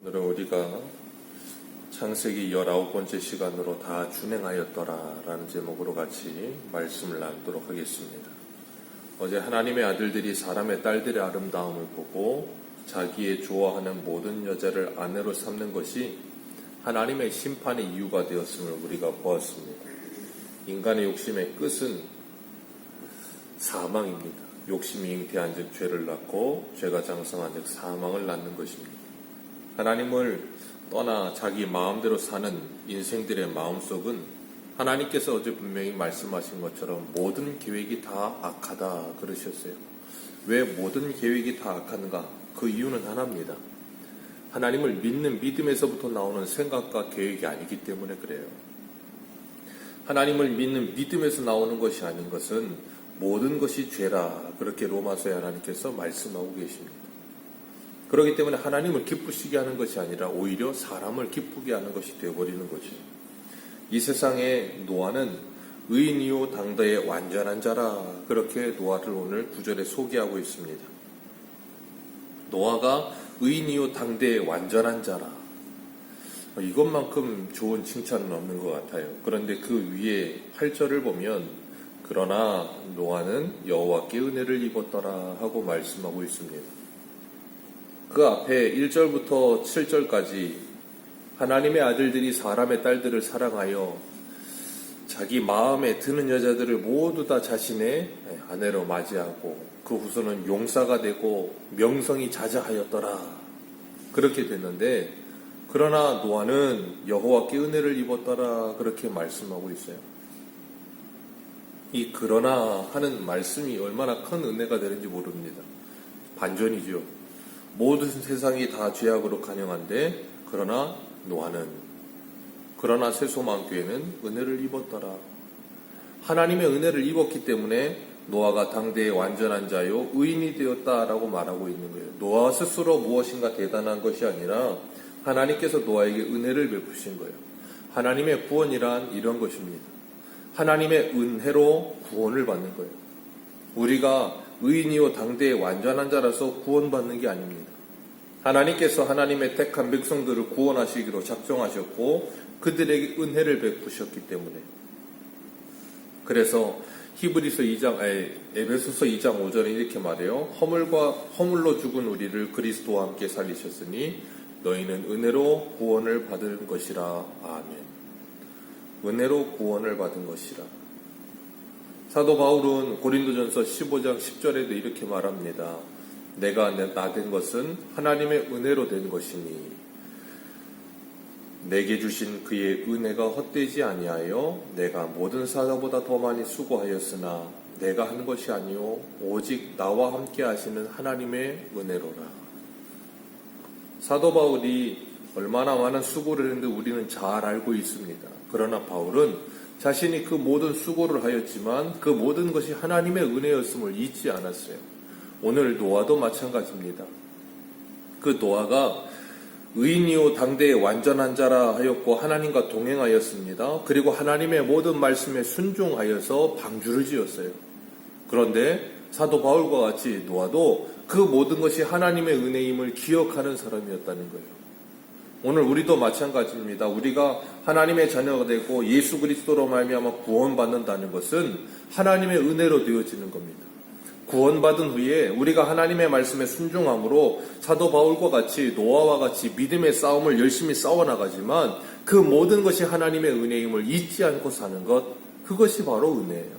오늘은 우리가 창세기 19번째 시간으로 다 준행하였더라 라는 제목으로 같이 말씀을 나누도록 하겠습니다. 어제 하나님의 아들들이 사람의 딸들의 아름다움을 보고 자기의 좋아하는 모든 여자를 아내로 삼는 것이 하나님의 심판의 이유가 되었음을 우리가 보았습니다. 인간의 욕심의 끝은 사망입니다. 욕심이 잉태한 즉 죄를 낳고 죄가 장성한 즉 사망을 낳는 것입니다. 하나님을 떠나 자기 마음대로 사는 인생들의 마음속은 하나님께서 어제 분명히 말씀하신 것처럼 모든 계획이 다 악하다 그러셨어요. 왜 모든 계획이 다 악한가? 그 이유는 하나입니다. 하나님을 믿는 믿음에서부터 나오는 생각과 계획이 아니기 때문에 그래요. 하나님을 믿는 믿음에서 나오는 것이 아닌 것은 모든 것이 죄라 그렇게 로마서에 하나님께서 말씀하고 계십니다. 그렇기 때문에 하나님을 기쁘시게 하는 것이 아니라 오히려 사람을 기쁘게 하는 것이 되어버리는 거죠. 이 세상에 노아는 의인이요 당대의 완전한 자라 그렇게 노아를 오늘 9절에 소개하고 있습니다. 노아가 의인이요 당대의 완전한 자라. 이것만큼 좋은 칭찬은 없는 것 같아요. 그런데 그 위에 8절을 보면 그러나 노아는 여호와께 은혜를 입었더라 하고 말씀하고 있습니다. 그 앞에 1절부터 7절까지 하나님의 아들들이 사람의 딸들을 사랑하여 자기 마음에 드는 여자들을 모두 다 자신의 아내로 맞이하고 그 후손은 용사가 되고 명성이 자자하였더라 그렇게 됐는데 그러나 노아는 여호와께 은혜를 입었더라 그렇게 말씀하고 있어요. 이 그러나 하는 말씀이 얼마나 큰 은혜가 되는지 모릅니다. 반전이죠. 모든 세상이 다 죄악으로 간영한데 그러나 노아는 그러나 새소망교회는 은혜를 입었더라. 하나님의 은혜를 입었기 때문에 노아가 당대의 완전한 자요 의인이 되었다라고 말하고 있는 거예요. 노아 스스로 무엇인가 대단한 것이 아니라 하나님께서 노아에게 은혜를 베푸신 거예요. 하나님의 구원이란 이런 것입니다. 하나님의 은혜로 구원을 받는 거예요. 우리가 의인이요 당대의 완전한 자라서 구원받는 게 아닙니다. 하나님께서 하나님의 택한 백성들을 구원하시기로 작정하셨고 그들에게 은혜를 베푸셨기 때문에 그래서 에베소서 2장 5절에 이렇게 말해요. 허물로 죽은 우리를 그리스도와 함께 살리셨으니 너희는 은혜로 구원을 받은 것이라. 아멘. 은혜로 구원을 받은 것이라. 사도 바울은 고린도전서 15장 10절에도 이렇게 말합니다. 내가 나 된 것은 하나님의 은혜로 된 것이니 내게 주신 그의 은혜가 헛되지 아니하여 내가 모든 사자보다 더 많이 수고하였으나 내가 한 것이 아니요 오직 나와 함께 하시는 하나님의 은혜로라. 사도 바울이 얼마나 많은 수고를 했는데 우리는 잘 알고 있습니다. 그러나 바울은 자신이 그 모든 수고를 하였지만 그 모든 것이 하나님의 은혜였음을 잊지 않았어요. 오늘 노아도 마찬가지입니다. 그 노아가 의인이요 당대의 완전한 자라 하였고 하나님과 동행하였습니다. 그리고 하나님의 모든 말씀에 순종하여서 방주를 지었어요. 그런데 사도 바울과 같이 노아도 그 모든 것이 하나님의 은혜임을 기억하는 사람이었다는 거예요. 오늘 우리도 마찬가지입니다. 우리가 하나님의 자녀가 되고 예수 그리스도로 말미암아 구원받는다는 것은 하나님의 은혜로 되어지는 겁니다. 구원받은 후에 우리가 하나님의 말씀에 순종함으로 사도 바울과 같이 노아와 같이 믿음의 싸움을 열심히 싸워나가지만 그 모든 것이 하나님의 은혜임을 잊지 않고 사는 것, 그것이 바로 은혜예요.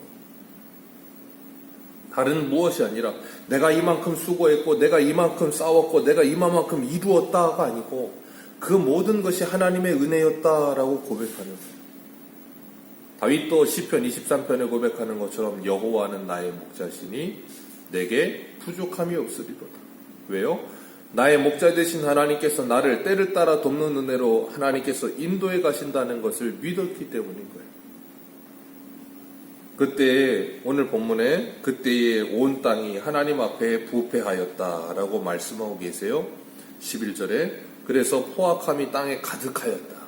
다른 무엇이 아니라 내가 이만큼 수고했고 내가 이만큼 싸웠고 내가 이만큼 이루었다가 아니고 그 모든 것이 하나님의 은혜였다라고 고백하는 거예요. 다윗도 시편 23편에 고백하는 것처럼 여호와는 나의 목자시니 내게 부족함이 없으리로다. 왜요? 나의 목자 되신 하나님께서 나를 때를 따라 돕는 은혜로 하나님께서 인도해 가신다는 것을 믿었기 때문인 거예요. 그때 오늘 본문에 그때의 온 땅이 하나님 앞에 부패하였다라고 말씀하고 계세요. 11절에 그래서 포악함이 땅에 가득하였다.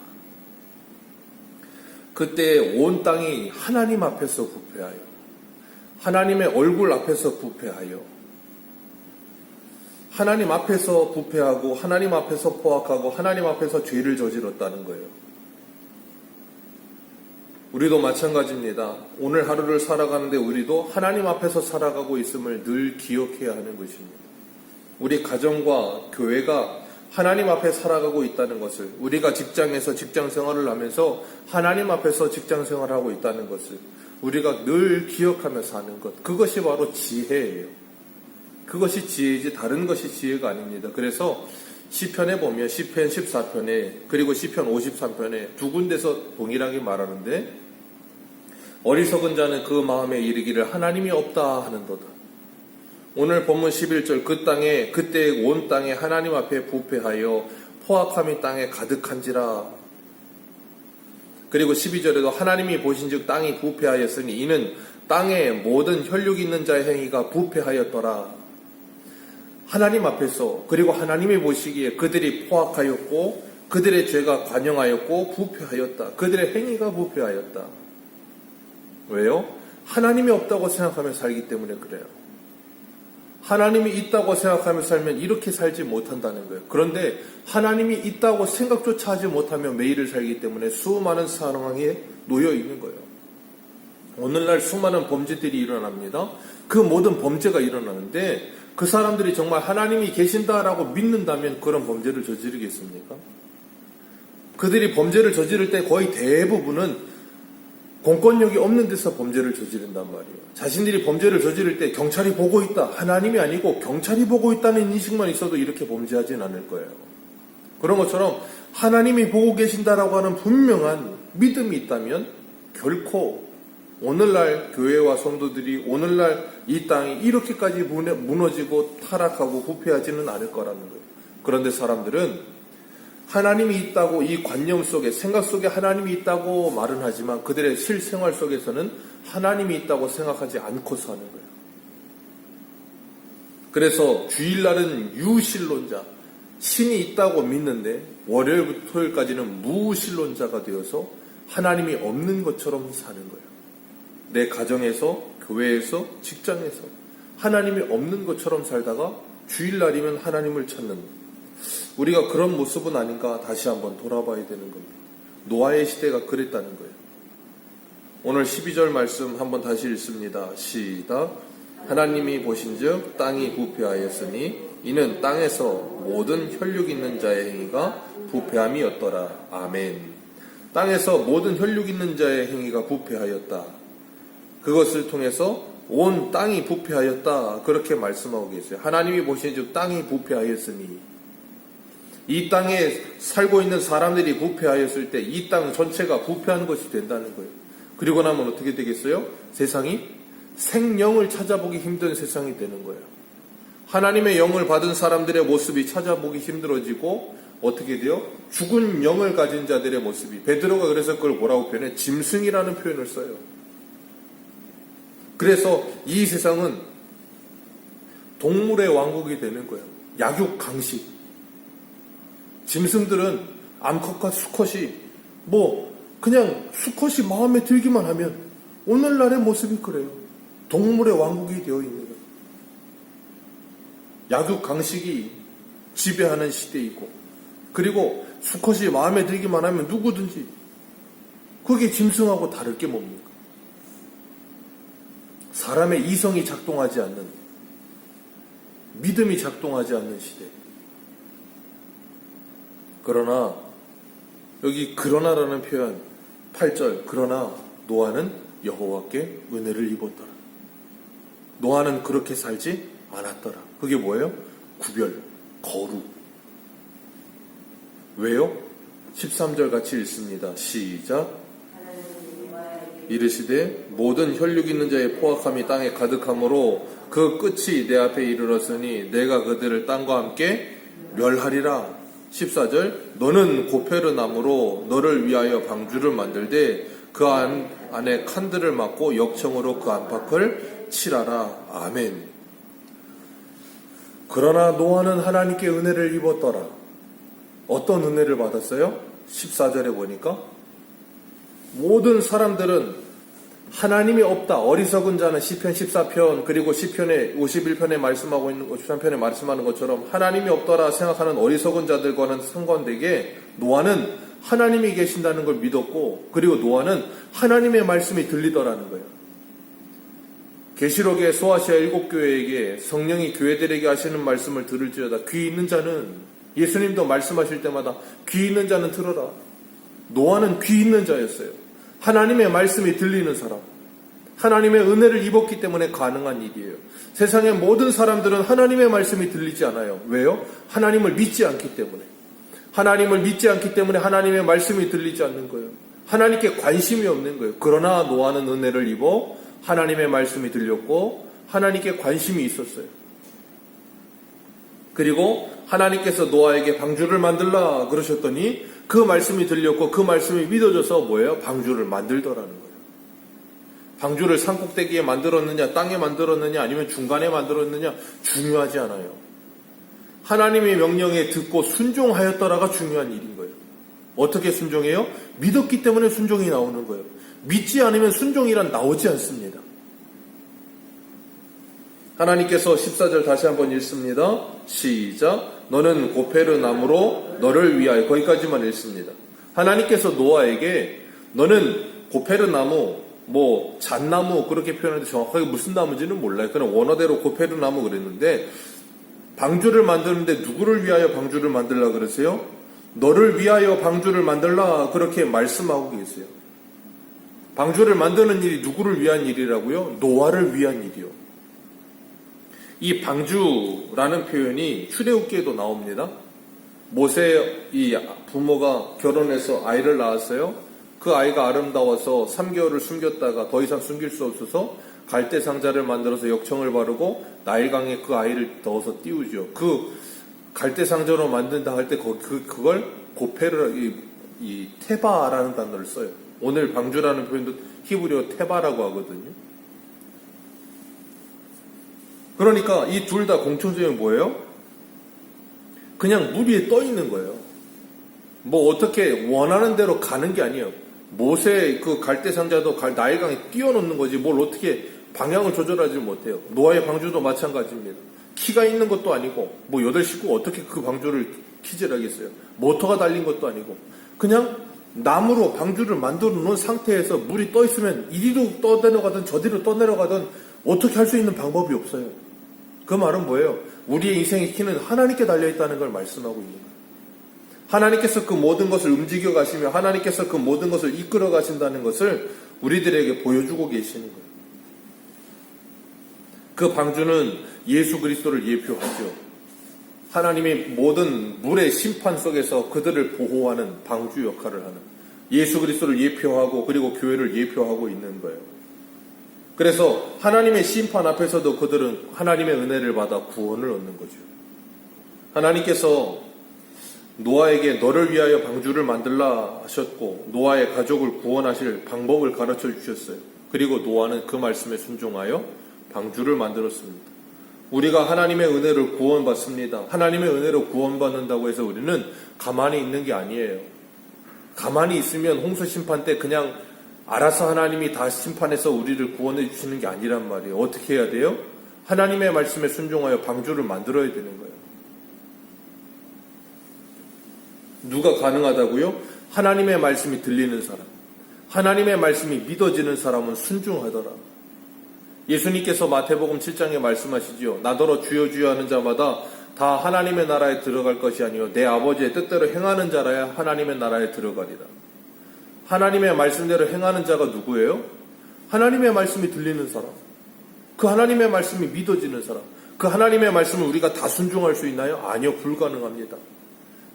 그때 온 땅이 하나님 앞에서 부패하여 하나님의 얼굴 앞에서 부패하여 하나님 앞에서 부패하고 하나님 앞에서 포악하고 하나님 앞에서 죄를 저질렀다는 거예요. 우리도 마찬가지입니다. 오늘 하루를 살아가는데 우리도 하나님 앞에서 살아가고 있음을 늘 기억해야 하는 것입니다. 우리 가정과 교회가 하나님 앞에 살아가고 있다는 것을, 우리가 직장에서 직장 생활을 하면서 하나님 앞에서 직장 생활을 하고 있다는 것을 우리가 늘 기억하며 사는 것, 그것이 바로 지혜예요. 그것이 지혜이지 다른 것이 지혜가 아닙니다. 그래서 시편에 보면 시편 14편에 그리고 시편 53편에 두 군데서 동일하게 말하는데, 어리석은 자는 그 마음에 이르기를 하나님이 없다 하는도다. 오늘 본문 11절 그때 온 땅에 하나님 앞에 부패하여 포악함이 땅에 가득한지라. 그리고 12절에도 하나님이 보신즉 땅이 부패하였으니 이는 땅에 모든 혈육 있는 자의 행위가 부패하였더라. 하나님 앞에서, 그리고 하나님이 보시기에 그들이 포악하였고 그들의 죄가 관영하였고 부패하였다. 그들의 행위가 부패하였다. 왜요? 하나님이 없다고 생각하며 살기 때문에 그래요. 하나님이 있다고 생각하며 살면 이렇게 살지 못한다는 거예요. 그런데 하나님이 있다고 생각조차 하지 못하며 매일을 살기 때문에 수많은 상황에 놓여 있는 거예요. 오늘날 수많은 범죄들이 일어납니다. 그 모든 범죄가 일어나는데 그 사람들이 정말 하나님이 계신다라고 믿는다면 그런 범죄를 저지르겠습니까? 그들이 범죄를 저지를 때 거의 대부분은 공권력이 없는 데서 범죄를 저지른단 말이에요. 자신들이 범죄를 저지를 때 경찰이 보고 있다, 하나님이 아니고 경찰이 보고 있다는 인식만 있어도 이렇게 범죄하진 않을 거예요. 그런 것처럼 하나님이 보고 계신다라고 하는 분명한 믿음이 있다면 결코 오늘날 교회와 성도들이, 오늘날 이 땅이 이렇게까지 무너지고 타락하고 부패하지는 않을 거라는 거예요. 그런데 사람들은 하나님이 있다고, 이 관념 속에, 생각 속에 하나님이 있다고 말은 하지만 그들의 실생활 속에서는 하나님이 있다고 생각하지 않고 사는 거예요. 그래서 주일날은 유신론자, 신이 있다고 믿는데 월요일부터 토요일까지는 무신론자가 되어서 하나님이 없는 것처럼 사는 거예요. 내 가정에서, 교회에서, 직장에서 하나님이 없는 것처럼 살다가 주일날이면 하나님을 찾는, 우리가 그런 모습은 아닌가 다시 한번 돌아봐야 되는 겁니다. 노아의 시대가 그랬다는 거예요. 오늘 12절 말씀 한번 다시 읽습니다. 시작. 하나님이 보신즉 땅이 부패하였으니 이는 땅에서 모든 혈육 있는 자의 행위가 부패함이었더라. 아멘. 땅에서 모든 혈육 있는 자의 행위가 부패하였다. 그것을 통해서 온 땅이 부패하였다. 그렇게 말씀하고 계세요. 하나님이 보신즉 땅이 부패하였으니, 이 땅에 살고 있는 사람들이 부패하였을 때 이 땅 전체가 부패한 것이 된다는 거예요. 그리고 나면 어떻게 되겠어요? 세상이 생명을 찾아보기 힘든 세상이 되는 거예요. 하나님의 영을 받은 사람들의 모습이 찾아보기 힘들어지고 어떻게 돼요? 죽은 영을 가진 자들의 모습이, 베드로가 그래서 그걸 뭐라고 표현해? 짐승이라는 표현을 써요. 그래서 이 세상은 동물의 왕국이 되는 거예요. 약육 강식. 짐승들은 암컷과 수컷이 그냥 수컷이 마음에 들기만 하면 오늘날의 모습이 그래요. 동물의 왕국이 되어 있는 거예요. 약육 강식이 지배하는 시대이고, 그리고 수컷이 마음에 들기만 하면 누구든지, 그게 짐승하고 다를 게 뭡니까? 사람의 이성이 작동하지 않는, 믿음이 작동하지 않는 시대. 그러나 여기 그러나라는 표현 8절, 그러나 노아는 여호와께 은혜를 입었더라. 노아는 그렇게 살지 않았더라. 그게 뭐예요? 구별, 거룩. 왜요? 13절 같이 읽습니다. 시작. 이르시되 모든 혈육 있는 자의 포악함이 땅에 가득하므로 그 끝이 내 앞에 이르렀으니 내가 그들을 땅과 함께 멸하리라. 14절. 너는 고페르나무로 너를 위하여 방주를 만들되 그 안에 칸들을 막고 역청으로 그 안팎을 칠하라. 아멘. 그러나 노아는 하나님께 은혜를 입었더라. 어떤 은혜를 받았어요? 14절에 보니까 모든 사람들은 하나님이 없다. 어리석은 자는 시편 14편 그리고 시편의 51편에 말씀하고 있는 53편에 말씀하는 것처럼 하나님이 없더라 생각하는 어리석은 자들과는 상관되게 노아는 하나님이 계신다는 걸 믿었고 그리고 노아는 하나님의 말씀이 들리더라는 거예요. 계시록의 소아시아 7교회에게 성령이 교회들에게 하시는 말씀을 들을지어다. 귀 있는 자는 예수님도 말씀하실 때마다 귀 있는 자는 들어라. 노아는 귀 있는 자였어요. 하나님의 말씀이 들리는 사람. 하나님의 은혜를 입었기 때문에 가능한 일이에요. 세상의 모든 사람들은 하나님의 말씀이 들리지 않아요. 왜요? 하나님을 믿지 않기 때문에. 하나님을 믿지 않기 때문에 하나님의 말씀이 들리지 않는 거예요. 하나님께 관심이 없는 거예요. 그러나 노아는 은혜를 입어 하나님의 말씀이 들렸고 하나님께 관심이 있었어요. 그리고 하나님께서 노아에게 방주를 만들라 그러셨더니 그 말씀이 들렸고 그 말씀이 믿어져서 뭐예요? 방주를 만들더라는 거예요. 방주를 산꼭대기에 만들었느냐 땅에 만들었느냐 아니면 중간에 만들었느냐 중요하지 않아요. 하나님의 명령에 듣고 순종하였더라가 중요한 일인 거예요. 어떻게 순종해요? 믿었기 때문에 순종이 나오는 거예요. 믿지 않으면 순종이란 나오지 않습니다. 하나님께서 14절 다시 한번 읽습니다. 시작. 너는 고페르 나무로 너를 위하여 거기까지만 읽습니다. 하나님께서 노아에게 너는 고페르 나무 잣나무 그렇게 표현하는데 정확하게 무슨 나무인지는 몰라요. 그냥 원어대로 고페르 나무 그랬는데 방주를 만드는데 누구를 위하여 방주를 만들라 그러세요? 너를 위하여 방주를 만들라 그렇게 말씀하고 계세요. 방주를 만드는 일이 누구를 위한 일이라고요? 노아를 위한 일이요. 이 방주라는 표현이 출애굽기에도 나옵니다. 모세 이 부모가 결혼해서 아이를 낳았어요. 그 아이가 아름다워서 3개월을 숨겼다가 더 이상 숨길 수 없어서 갈대 상자를 만들어서 역청을 바르고 나일강에 그 아이를 넣어서 띄우죠. 그 갈대 상자로 만든다 할 때 그걸 고페르 이 테바라는 단어를 써요. 오늘 방주라는 표현도 히브리어 테바라고 하거든요. 그러니까 이 둘 다 공통점이 뭐예요? 그냥 물 위에 떠 있는 거예요. 어떻게 원하는 대로 가는 게 아니에요. 모세 그 갈대 상자도 나일강에 띄워놓는 거지 뭘 어떻게 방향을 조절하지 못해요. 노아의 방주도 마찬가지입니다. 키가 있는 것도 아니고 8식구 어떻게 그 방주를 키질하겠어요. 모터가 달린 것도 아니고 그냥 나무로 방주를 만들어 놓은 상태에서 물이 떠 있으면 이리로 떠내려가든 저리로 떠내려가든 어떻게 할 수 있는 방법이 없어요. 그 말은 뭐예요? 우리의 인생의 키는 하나님께 달려있다는 걸 말씀하고 있는 거예요. 하나님께서 그 모든 것을 움직여 가시며 하나님께서 그 모든 것을 이끌어 가신다는 것을 우리들에게 보여주고 계시는 거예요. 그 방주는 예수 그리스도를 예표하죠. 하나님의 모든 물의 심판 속에서 그들을 보호하는 방주 역할을 하는 예수 그리스도를 예표하고 그리고 교회를 예표하고 있는 거예요. 그래서 하나님의 심판 앞에서도 그들은 하나님의 은혜를 받아 구원을 얻는 거죠. 하나님께서 노아에게 너를 위하여 방주를 만들라 하셨고 노아의 가족을 구원하실 방법을 가르쳐 주셨어요. 그리고 노아는 그 말씀에 순종하여 방주를 만들었습니다. 우리가 하나님의 은혜를 구원받습니다. 하나님의 은혜로 구원받는다고 해서 우리는 가만히 있는 게 아니에요. 가만히 있으면 홍수 심판 때 그냥 알아서 하나님이 다 심판해서 우리를 구원해 주시는 게 아니란 말이에요. 어떻게 해야 돼요? 하나님의 말씀에 순종하여 방주를 만들어야 되는 거예요. 누가 가능하다고요? 하나님의 말씀이 들리는 사람, 하나님의 말씀이 믿어지는 사람은 순종하더라. 예수님께서 마태복음 7장에 말씀하시지요. 나더러 주여 주여 하는 자마다 다 하나님의 나라에 들어갈 것이 아니요 내 아버지의 뜻대로 행하는 자라야 하나님의 나라에 들어가리라. 하나님의 말씀대로 행하는 자가 누구예요? 하나님의 말씀이 들리는 사람, 그 하나님의 말씀이 믿어지는 사람. 그 하나님의 말씀을 우리가 다 순종할 수 있나요? 아니요, 불가능합니다.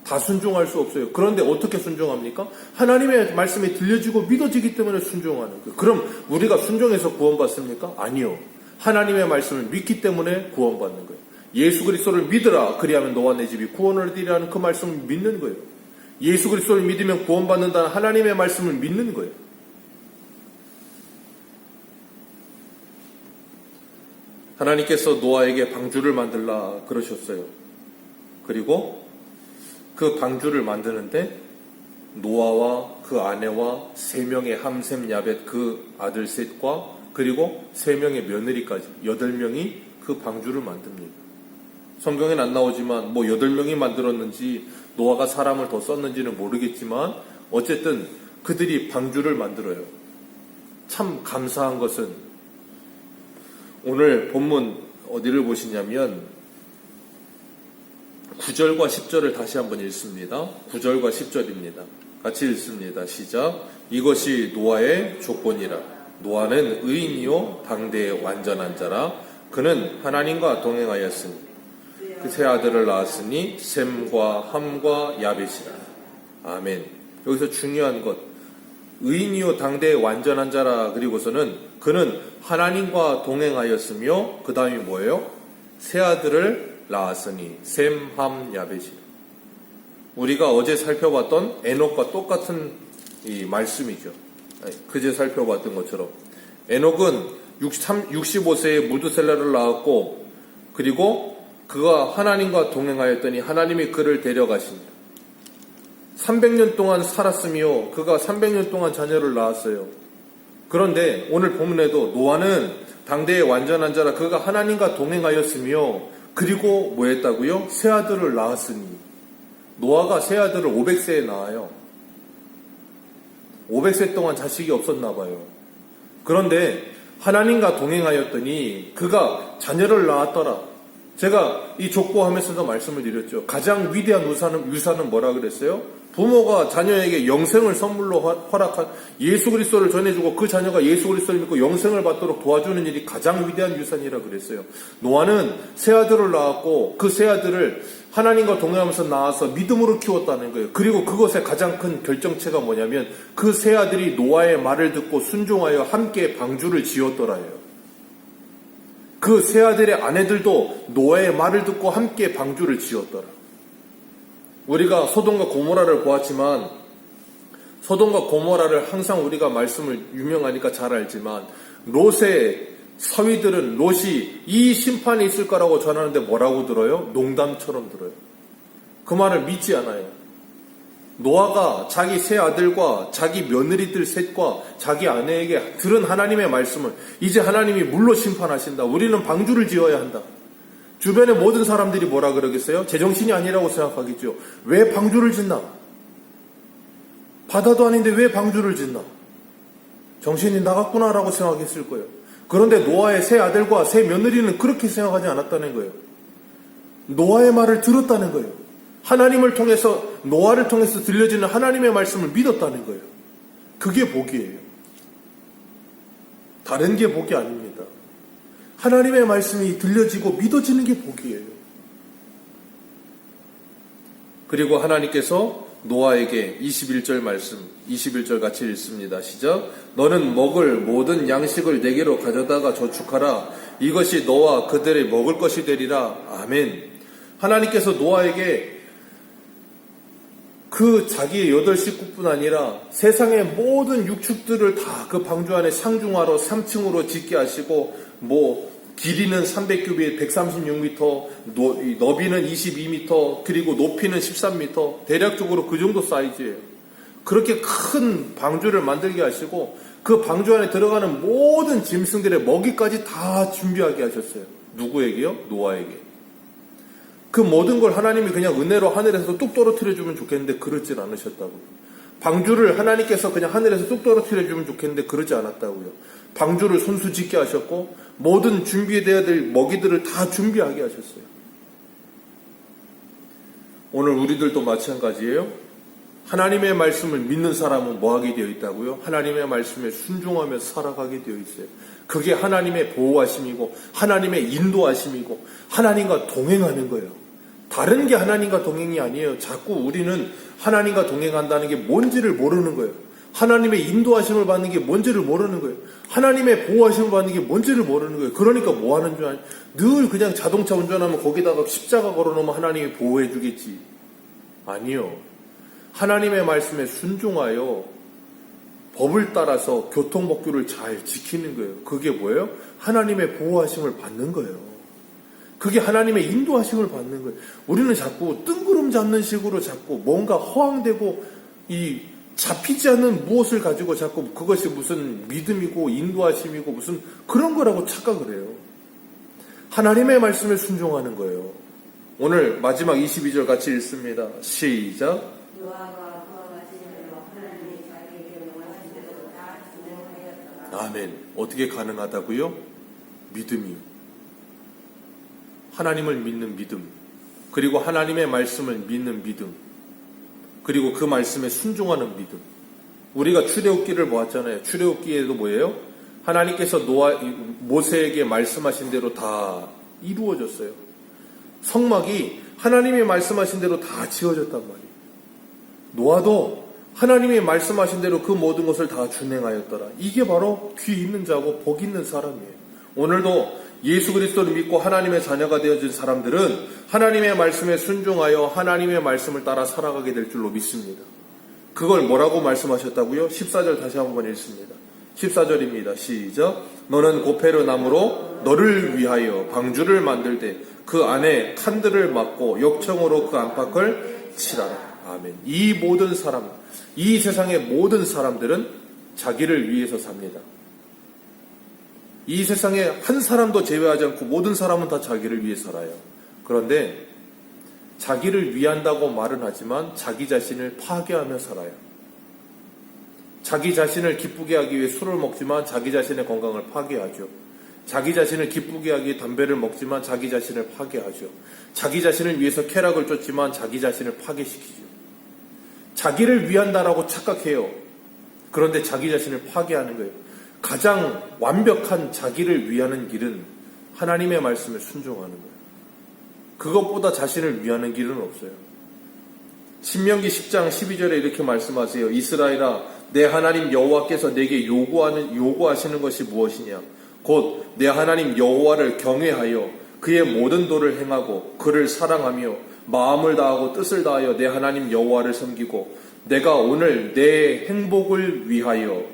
다 순종할 수 없어요. 그런데 어떻게 순종합니까? 하나님의 말씀이 들려지고 믿어지기 때문에 순종하는 거예요. 그럼 우리가 순종해서 구원받습니까? 아니요. 하나님의 말씀을 믿기 때문에 구원받는 거예요. 예수 그리스도를 믿으라 그리하면 너와 내 집이 구원을 얻으리라는 그 말씀을 믿는 거예요. 예수 그리스도를 믿으면 구원받는다는 하나님의 말씀을 믿는 거예요. 하나님께서 노아에게 방주를 만들라 그러셨어요. 그리고 그 방주를 만드는데 노아와 그 아내와 3명의 함셈 야벳 그 아들 셋과 그리고 3명의 며느리까지 8명이 그 방주를 만듭니다. 성경엔 안 나오지만 8명이 만들었는지 노아가 사람을 더 썼는지는 모르겠지만 어쨌든 그들이 방주를 만들어요. 참 감사한 것은 오늘 본문 어디를 보시냐면 9절과 10절을 다시 한번 읽습니다. 9절과 10절입니다. 같이 읽습니다. 시작. 이것이 노아의 조건이라. 노아는 의인이요 당대의 완전한 자라. 그는 하나님과 동행하였으니 그 세 아들을 낳았으니 셈과 함과 야벳이라. 아멘. 여기서 중요한 것, 의인이요 당대의 완전한 자라. 그리고서는 그는 하나님과 동행하였으며 그 다음이 뭐예요? 세 아들을 낳았으니 셈, 함, 야벳이라. 우리가 어제 살펴봤던 에녹과 똑같은 이 말씀이죠. 그제 살펴봤던 것처럼 에녹은 65세에 무드셀라를 낳았고 그리고 그가 하나님과 동행하였더니 하나님이 그를 데려가신다. 300년 동안 살았으며 그가 300년 동안 자녀를 낳았어요. 그런데 오늘 본문에도 노아는 당대의 완전한 자라. 그가 하나님과 동행하였으며 그리고 뭐 했다고요? 세 아들을 낳았으니. 노아가 세 아들을 500세에 낳아요. 500세 동안 자식이 없었나 봐요. 그런데 하나님과 동행하였더니 그가 자녀를 낳았더라. 제가 이 족보하면서도 말씀을 드렸죠. 가장 위대한 유산은 뭐라 그랬어요? 부모가 자녀에게 영생을 선물로 허락한 예수 그리스도를 전해주고 그 자녀가 예수 그리스도를 믿고 영생을 받도록 도와주는 일이 가장 위대한 유산이라 그랬어요. 노아는 세 아들을 낳았고 그 세 아들을 하나님과 동행하면서 낳아서 믿음으로 키웠다는 거예요. 그리고 그것의 가장 큰 결정체가 뭐냐면 그 세 아들이 노아의 말을 듣고 순종하여 함께 방주를 지었더라요. 그 세 아들의 아내들도 노아의 말을 듣고 함께 방주를 지었더라. 우리가 소돔과 고모라를 보았지만 소돔과 고모라를 항상 우리가 말씀을 유명하니까 잘 알지만 롯의 서위들은 롯이 이 심판이 있을 거라고 전하는데 뭐라고 들어요? 농담처럼 들어요. 그 말을 믿지 않아요. 노아가 자기 세 아들과 자기 며느리들 셋과 자기 아내에게 들은 하나님의 말씀을 이제 하나님이 물로 심판하신다. 우리는 방주를 지어야 한다. 주변의 모든 사람들이 뭐라 그러겠어요? 제정신이 아니라고 생각하겠죠. 왜 방주를 짓나? 바다도 아닌데 왜 방주를 짓나? 정신이 나갔구나라고 생각했을 거예요. 그런데 노아의 세 아들과 세 며느리는 그렇게 생각하지 않았다는 거예요. 노아의 말을 들었다는 거예요. 하나님을 통해서 노아를 통해서 들려지는 하나님의 말씀을 믿었다는 거예요. 그게 복이에요. 다른 게 복이 아닙니다. 하나님의 말씀이 들려지고 믿어지는 게 복이에요. 그리고 하나님께서 노아에게 21절 말씀, 21절 같이 읽습니다. 시작. 너는 먹을 모든 양식을 내게로 가져다가 저축하라. 이것이 너와 그들의 먹을 것이 되리라. 아멘. 하나님께서 노아에게 그 자기의 8식구뿐 아니라 세상의 모든 육축들을 다 그 방주 안에 상중하로 3층으로 짓게 하시고 길이는 300규빗 136m, 너비는 22m, 그리고 높이는 13m, 대략적으로 그 정도 사이즈예요. 그렇게 큰 방주를 만들게 하시고 그 방주 안에 들어가는 모든 짐승들의 먹이까지 다 준비하게 하셨어요. 누구에게요? 노아에게. 그 모든 걸 하나님이 그냥 은혜로 하늘에서 뚝 떨어뜨려주면 좋겠는데 그러질 않으셨다고요. 방주를 하나님께서 그냥 하늘에서 뚝 떨어뜨려주면 좋겠는데 그러지 않았다고요. 방주를 손수 짓게 하셨고 모든 준비되어야 될 먹이들을 다 준비하게 하셨어요. 오늘 우리들도 마찬가지예요. 하나님의 말씀을 믿는 사람은 뭐하게 되어 있다고요? 하나님의 말씀에 순종하며 살아가게 되어 있어요. 그게 하나님의 보호하심이고 하나님의 인도하심이고 하나님과 동행하는 거예요. 다른 게 하나님과 동행이 아니에요. 자꾸 우리는 하나님과 동행한다는 게 뭔지를 모르는 거예요. 하나님의 인도하심을 받는 게 뭔지를 모르는 거예요. 하나님의 보호하심을 받는 게 뭔지를 모르는 거예요. 그러니까 뭐 하는 줄 아니? 늘 그냥 자동차 운전하면 거기다가 십자가 걸어놓으면 하나님이 보호해 주겠지. 아니요. 하나님의 말씀에 순종하여 법을 따라서 교통법규를 잘 지키는 거예요. 그게 뭐예요? 하나님의 보호하심을 받는 거예요. 그게 하나님의 인도하심을 받는 거예요. 우리는 자꾸 뜬구름 잡는 식으로 자꾸 뭔가 허황되고 이 잡히지 않는 무엇을 가지고 자꾸 그것이 무슨 믿음이고 인도하심이고 무슨 그런 거라고 착각을 해요. 하나님의 말씀에 순종하는 거예요. 오늘 마지막 22절 같이 읽습니다. 시작. 아멘. 어떻게 가능하다고요? 믿음이요. 하나님을 믿는 믿음, 그리고 하나님의 말씀을 믿는 믿음, 그리고 그 말씀에 순종하는 믿음. 우리가 출애굽기를 보았잖아요. 출애굽기에도 뭐예요? 하나님께서 모세에게 말씀하신 대로 다 이루어졌어요. 성막이 하나님이 말씀하신 대로 다 지어졌단 말이에요. 노아도 하나님이 말씀하신 대로 그 모든 것을 다 준행하였더라. 이게 바로 귀 있는 자고 복 있는 사람이에요. 오늘도 예수 그리스도를 믿고 하나님의 자녀가 되어진 사람들은 하나님의 말씀에 순종하여 하나님의 말씀을 따라 살아가게 될 줄로 믿습니다. 그걸 뭐라고 말씀하셨다고요? 14절 다시 한번 읽습니다. 14절입니다. 시작. 너는 고페르 나무로 너를 위하여 방주를 만들 때 그 안에 칸들을 막고 역청으로 그 안팎을 칠하라. 아멘. 이 모든 사람, 이 세상의 모든 사람들은 자기를 위해서 삽니다. 이 세상에 한 사람도 제외하지 않고 모든 사람은 다 자기를 위해 살아요. 그런데 자기를 위한다고 말은 하지만 자기 자신을 파괴하며 살아요. 자기 자신을 기쁘게 하기 위해 술을 먹지만 자기 자신의 건강을 파괴하죠. 자기 자신을 기쁘게 하기 위해 담배를 먹지만 자기 자신을 파괴하죠. 자기 자신을 위해서 쾌락을 쫓지만 자기 자신을 파괴시키죠. 자기를 위한다라고 착각해요. 그런데 자기 자신을 파괴하는 거예요. 가장 완벽한 자기를 위하는 길은 하나님의 말씀에 순종하는 거예요. 그것보다 자신을 위하는 길은 없어요. 신명기 10장 12절에 이렇게 말씀하세요. 이스라엘아, 내 하나님 여호와께서 내게 요구하시는 것이 무엇이냐? 곧 내 하나님 여호와를 경외하여 그의 모든 도를 행하고 그를 사랑하며 마음을 다하고 뜻을 다하여 내 하나님 여호와를 섬기고 내가 오늘 내 행복을 위하여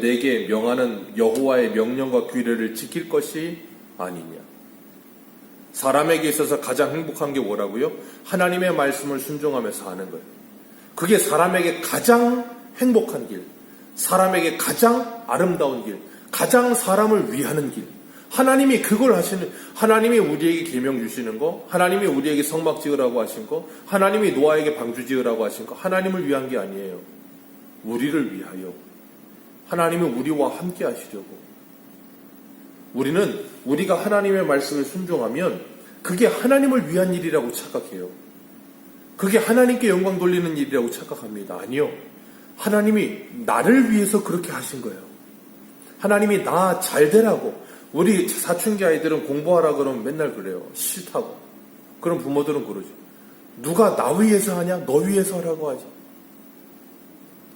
내게 명하는 여호와의 명령과 규례를 지킬 것이 아니냐. 사람에게 있어서 가장 행복한 게 뭐라고요? 하나님의 말씀을 순종하며 사는 거예요. 그게 사람에게 가장 행복한 길, 사람에게 가장 아름다운 길, 가장 사람을 위하는 길. 하나님이 그걸 하시는, 하나님이 우리에게 계명 주시는 거, 하나님이 우리에게 성막 지으라고 하신 거, 하나님이 노아에게 방주 지으라고 하신 거, 하나님을 위한 게 아니에요. 우리를 위하여. 하나님은 우리와 함께 하시려고. 우리는 우리가 하나님의 말씀에 순종하면 그게 하나님을 위한 일이라고 착각해요. 그게 하나님께 영광 돌리는 일이라고 착각합니다. 아니요. 하나님이 나를 위해서 그렇게 하신 거예요. 하나님이 나 잘 되라고. 우리 사춘기 아이들은 공부하라 그러면 맨날 그래요. 싫다고. 그럼 부모들은 그러죠. 누가 나 위해서 하냐? 너 위해서 하라고 하지.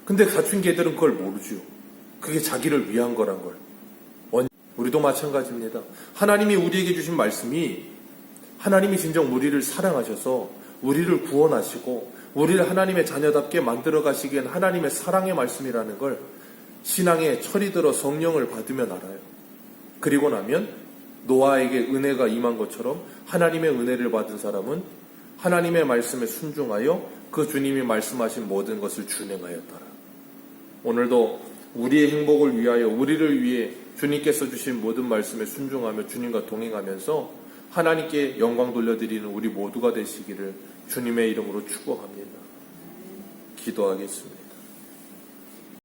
근데 사춘기 애들은 그걸 모르죠. 그게 자기를 위한 거란 걸. 우리도 마찬가지입니다. 하나님이 우리에게 주신 말씀이 하나님이 진정 우리를 사랑하셔서 우리를 구원하시고 우리를 하나님의 자녀답게 만들어 가시기엔 하나님의 사랑의 말씀이라는 걸 신앙에 철이 들어 성령을 받으면 알아요. 그리고 나면 노아에게 은혜가 임한 것처럼 하나님의 은혜를 받은 사람은 하나님의 말씀에 순종하여 그 주님이 말씀하신 모든 것을 준행하였더라. 오늘도 우리의 행복을 위하여 우리를 위해 주님께서 주신 모든 말씀에 순종하며 주님과 동행하면서 하나님께 영광 돌려드리는 우리 모두가 되시기를 주님의 이름으로 축복합니다. 기도하겠습니다.